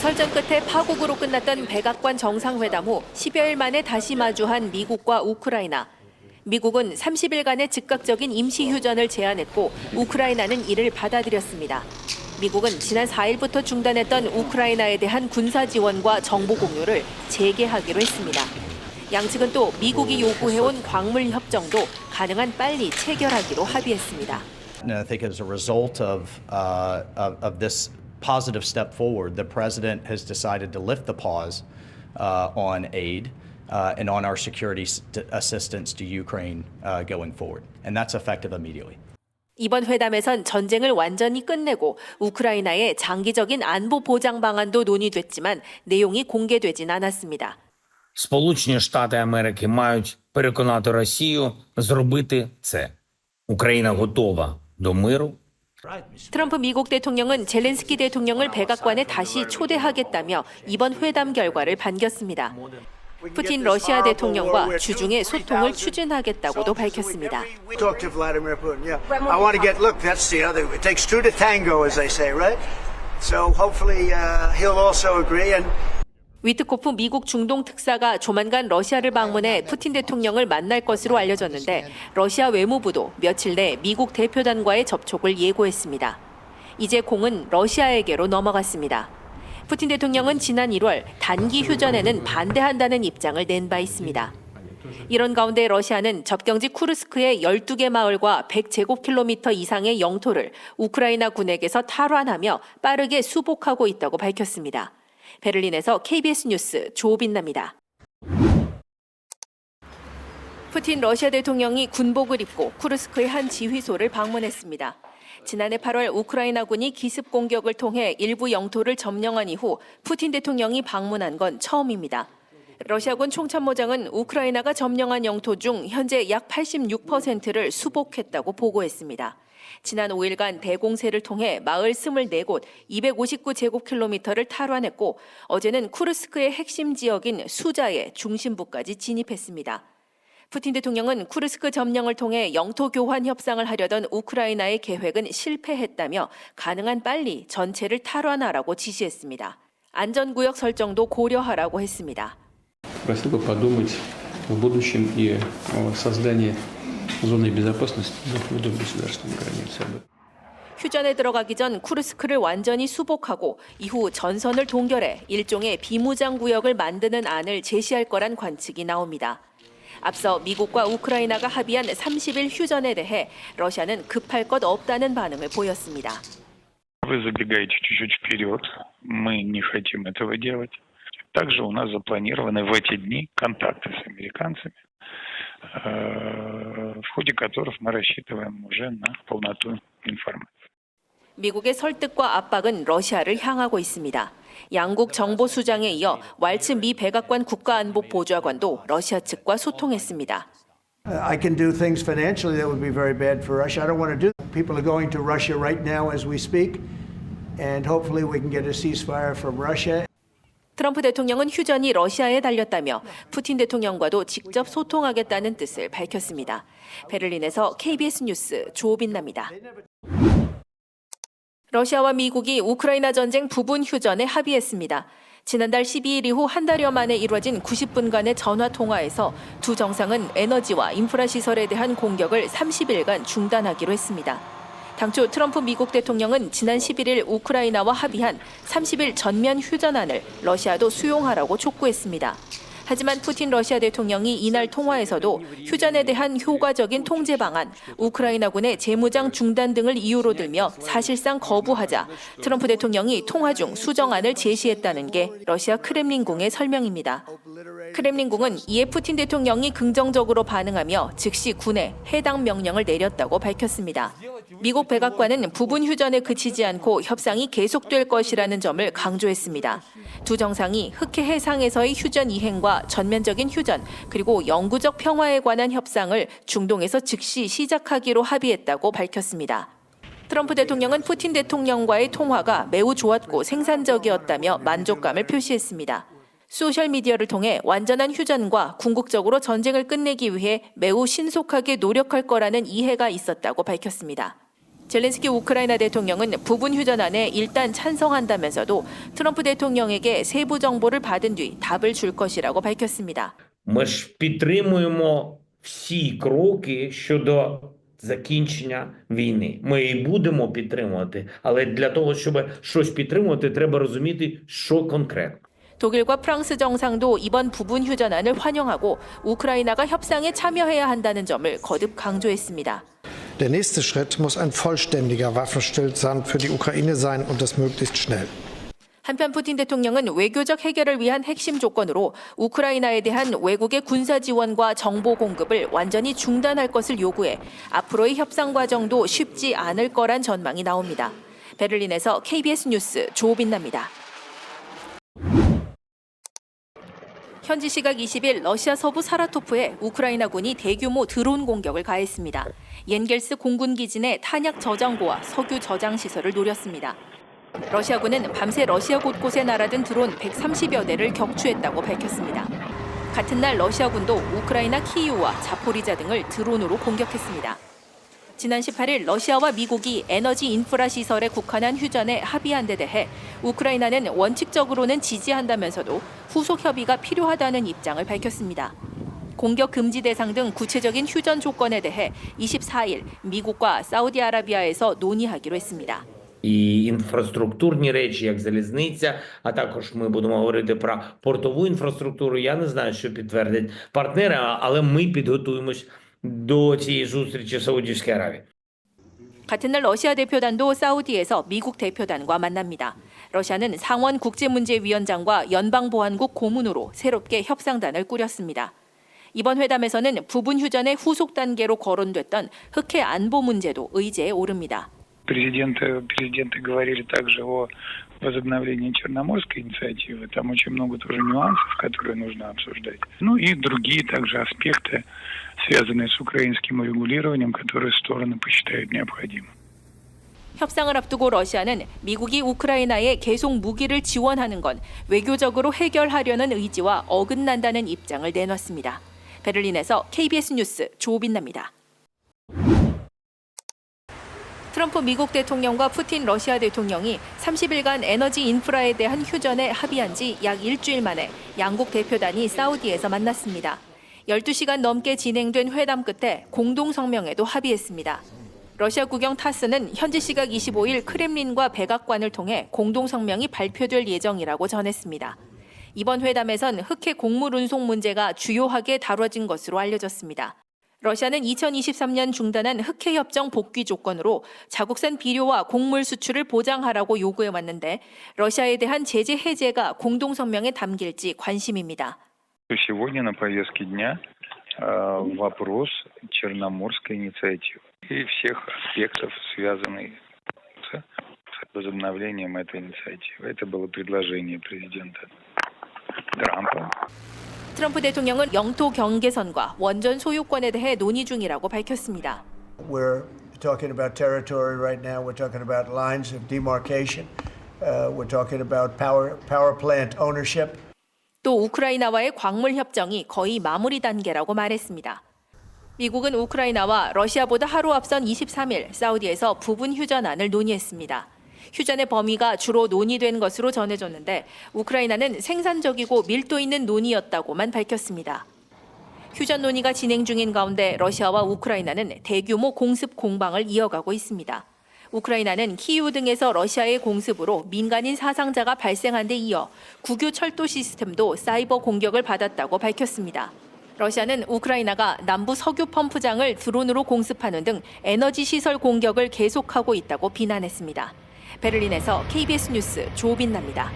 설전 끝에 파국으로 끝났던 백악관 정상회담 후 10여일 만에 다시 마주한 미국과 우크라이나. 미국은 30일간의 즉각적인 임시휴전을 제안했고 우크라이나는 이를 받아들였습니다. 미국은 지난 4일부터 중단했던 우크라이나에 대한 군사 지원과 정보 공유를 재개하기로 했습니다. 양측은 또 미국이 요구해온 광물 협정도 가능한 빨리 체결하기로 합의했습니다. And I think as a result of this positive step forward, the president has decided to lift the pause on aid and on our security assistance to Ukraine going forward. And that's effective immediately. 이번 회담에선 전쟁을 완전히 끝내고 우크라이나의 장기적인 안보 보장 방안도 논의됐지만 내용이 공개되진 않았습니다. Сполучені Штати Америки мають переконати Росію зробити це. Україна готова до миру. 트럼프 미국 대통령은 젤렌스키 대통령을 백악관에 다시 초대하겠다며 이번 회담 결과를 반겼습니다. 푸틴 러시아 대통령과 주중에 소통을 추진하겠다고도 밝혔습니다. 위트코프 미국 중동 특사가 조만간 러시아를 방문해 푸틴 대통령을 만날 것으로 알려졌는데 러시아 외무부도 며칠 내 미국 대표단과의 접촉을 예고했습니다. 이제 공은 러시아에게로 넘어갔습니다. 푸틴 대통령은 지난 1월 단기 휴전에는 반대한다는 입장을 낸 바 있습니다. 이런 가운데 러시아는 접경지 쿠르스크의 12개 마을과 100제곱킬로미터 이상의 영토를 우크라이나 군에게서 탈환하며 빠르게 수복하고 있다고 밝혔습니다. 베를린에서 KBS 뉴스 조빈나입니다. 푸틴 러시아 대통령이 군복을 입고 쿠르스크의 한 지휘소를 방문했습니다. 지난해 8월 우크라이나군이 기습 공격을 통해 일부 영토를 점령한 이후 푸틴 대통령이 방문한 건 처음입니다. 러시아군 총참모장은 우크라이나가 점령한 영토 중 현재 약 86%를 수복했다고 보고했습니다. 지난 5일간 대공세를 통해 마을 24곳 259제곱킬로미터를 탈환했고 어제는 쿠르스크의 핵심 지역인 수자의 중심부까지 진입했습니다. 푸틴 대통령은 쿠르스크 점령을 통해 영토 교환 협상을 하려던 우크라이나의 계획은 실패했다며 가능한 빨리 전체를 탈환하라고 지시했습니다. 안전구역 설정도 고려하라고 했습니다. Просил бы подумать в будущем и о создании зоны безопасности вдоль государственной границы. 휴전에 들어가기 전 쿠르스크를 완전히 수복하고 이후 전선을 동결해 일종의 비무장 구역을 만드는 안을 제시할 거란 관측이 나옵니다. 앞서 미국과 우크라이나가 합의한 30일 휴전에 대해 러시아는 급할 것 없다는 반응을 보였습니다. Вы забегаете чуть-чуть вперед. Мы не хотим этого делать. Также у нас запланированы в эти дни контакты с американцами, в ходе которых мы рассчитываем уже на полноту информации. 미국의 설득과 압박은 러시아를 향하고 있습니다. 양국 정보수장에 이어 왈츠 미 백악관 국가안보보좌관도 러시아 측과 소통했습니다. I can do things financially that would be very bad for Russia. I don't want to do that. People are going to Russia right now as we speak, and hopefully we can get a ceasefire from Russia. 트럼프 대통령은 휴전이 러시아에 달렸다며 푸틴 대통령과도 직접 소통하겠다는 뜻을 밝혔습니다. 베를린에서 KBS 뉴스 조빈나입니다. 러시아와 미국이 우크라이나 전쟁 부분 휴전에 합의했습니다. 지난달 12일 이후 한 달여 만에 이뤄진 90분간의 전화 통화에서 두 정상은 에너지와 인프라 시설에 대한 공격을 30일간 중단하기로 했습니다. 당초 트럼프 미국 대통령은 지난 11일 우크라이나와 합의한 30일 전면 휴전안을 러시아도 수용하라고 촉구했습니다. 하지만 푸틴 러시아 대통령이 이날 통화에서도 휴전에 대한 효과적인 통제 방안, 우크라이나군의 재무장 중단 등을 이유로 들며 사실상 거부하자 트럼프 대통령이 통화 중 수정안을 제시했다는 게 러시아 크렘린궁의 설명입니다. 크렘린궁은 이에 푸틴 대통령이 긍정적으로 반응하며 즉시 군에 해당 명령을 내렸다고 밝혔습니다. 미국 백악관은 부분 휴전에 그치지 않고 협상이 계속될 것이라는 점을 강조했습니다. 두 정상이 흑해 해상에서의 휴전 이행과 전면적인 휴전, 그리고 영구적 평화에 관한 협상을 중동에서 즉시 시작하기로 합의했다고 밝혔습니다. 트럼프 대통령은 푸틴 대통령과의 통화가 매우 좋았고 생산적이었다며 만족감을 표시했습니다. 소셜미디어를 통해 완전한 휴전과 궁극적으로 전쟁을 끝내기 위해 매우 신속하게 노력할 거라는 이해가 있었다고 밝혔습니다. 젤렌스키 우크라이나 대통령은 부분 휴전안에 일단 찬성한다면서도 트럼프 대통령에게 세부 정보를 받은 뒤 답을 줄 것이라고 밝혔습니다. Ми ж підтримуємо всі кроки щодо закінчення війни. Ми і будемо підтримувати, але для того, щоб щось підтримувати, треба розуміти, що конкретно. 독일과 프랑스 정상도 이번 부분 휴전안을 환영하고 우크라이나가 협상에 참여해야 한다는 점을 거듭 강조했습니다. Der nächste Schritt muss ein vollständiger Waffenstillstand für die Ukraine sein und das möglichst schnell. 한편 푸틴 대통령은 외교적 해결을 위한 핵심 조건으로 우크라이나에 대한 외국의 군사 지원과 정보 공급을 완전히 중단할 것을 요구해 앞으로의 협상 과정도 쉽지 않을 거란 전망이 나옵니다. 베를린에서 KBS 뉴스 조빈나입니다. 현지 시각 20일 러시아 서부 사라토프에 우크라이나군이 대규모 드론 공격을 가했습니다. 옌겔스 공군 기지 내 탄약 저장고와 석유 저장 시설을 노렸습니다. 러시아군은 밤새 러시아 곳곳에 날아든 드론 130여 대를 격추했다고 밝혔습니다. 같은 날 러시아군도 우크라이나 키이우와 자포리자 등을 드론으로 공격했습니다. 지난 18일 러시아와 미국이 에너지 인프라 시설에 국한한 휴전에 합의한 데 대해 우크라이나는 원칙적으로는 지지한다면서도 후속 협의가 필요하다는 입장을 밝혔습니다. 공격 금지 대상 등 구체적인 휴전 조건에 대해 24일 미국과 사우디아라비아에서 논의하기로 했습니다. І інфраструктурні речі, як залізниця, а також ми будемо говорити про портову інфраструктуру. Я не знаю, що підтвердять партнери, але ми підготуємось до цієї зустрічі в Саудівській Аравії. 같은 날 러시아 대표단도 사우디에서 미국 대표단과 만납니다. 러시아는 상원 국제문제위원장과 연방보안국 고문으로 새롭게 협상단을 꾸렸습니다. 이번 회담에서는 부분 휴전의 후속 단계로 거론됐던 흑해 안보 문제도 의제에 오릅니다. Президенты говорили также о возобновлении Черноморской инициативы. Там очень много тоже нюансов, которые нужно обсуждать. Ну и другие также аспекты, связанные с украинским урегулированием, которые стороны посчитают необходимым. 협상을 앞두고 러시아는 미국이 우크라이나에 계속 무기를 지원하는 건 외교적으로 해결하려는 의지와 어긋난다는 입장을 내놨습니다. 베를린에서 KBS 뉴스 조빈나입니다. 트럼프 미국 대통령과 푸틴 러시아 대통령이 30일간 에너지 인프라에 대한 휴전에 합의한 지 약 일주일 만에 양국 대표단이 사우디에서 만났습니다. 12시간 넘게 진행된 회담 끝에 공동 성명에도 합의했습니다. 러시아 국영 타스는 현지 시각 25일 크렘린과 백악관을 통해 공동 성명이 발표될 예정이라고 전했습니다. 이번 회담에선 흑해 곡물 운송 문제가 주요하게 다뤄진 것으로 알려졌습니다. 러시아는 2023년 중단한 흑해 협정 복귀 조건으로 자국산 비료와 곡물 수출을 보장하라고 요구해왔는데 러시아에 대한 제재 해제가 공동 성명에 담길지 관심입니다. Сегодня на повестке дня вопрос Черноморской инициативы и всех аспектов, связанных с возобновлением этой инициативы. Это было предложение президента Трампа. 트럼프 대통령은 영토 경계선과 원전 소유권에 대해 논의 중이라고 밝혔습니다. We're talking about territory right now. We're talking about lines of demarcation. We're talking about power plant ownership. 또 우크라이나와의 광물 협정이 거의 마무리 단계라고 말했습니다. 미국은 우크라이나와 러시아보다 하루 앞선 23일 사우디에서 부분 휴전안을 논의했습니다. 휴전의 범위가 주로 논의된 것으로 전해졌는데 우크라이나는 생산적이고 밀도 있는 논의였다고만 밝혔습니다. 휴전 논의가 진행 중인 가운데 러시아와 우크라이나는 대규모 공습 공방을 이어가고 있습니다. 우크라이나는 키이우 등에서 러시아의 공습으로 민간인 사상자가 발생한 데 이어 국유 철도 시스템도 사이버 공격을 받았다고 밝혔습니다. 러시아는 우크라이나가 남부 석유 펌프장을 드론으로 공습하는 등 에너지 시설 공격을 계속하고 있다고 비난했습니다. 베를린에서 KBS 뉴스 조빈나입니다.